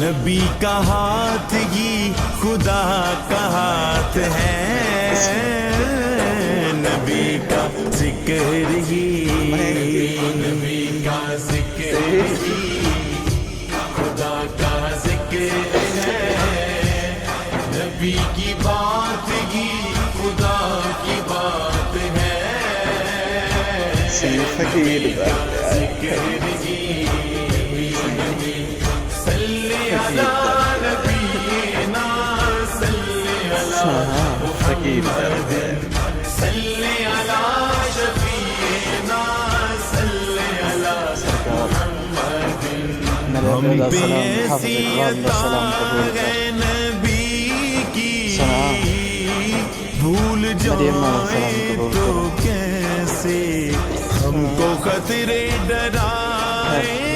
نبی کا ہاتھ یہ خدا کا ہاتھ ہے، نبی کا ذکر ہی، نبی کا ذکر ہی خدا کا ذکر ہے، نبی کی بات ہی خدا کی بات ہے، فقیر ذکر ہی صلی علی نبینا صلی علی فقیر صلی علی شفیعنا صلی علی ہم پہ ایسی عطا ہے نبی کی، بھول جائیں تو کیسے ہم کو خطرے ڈرائے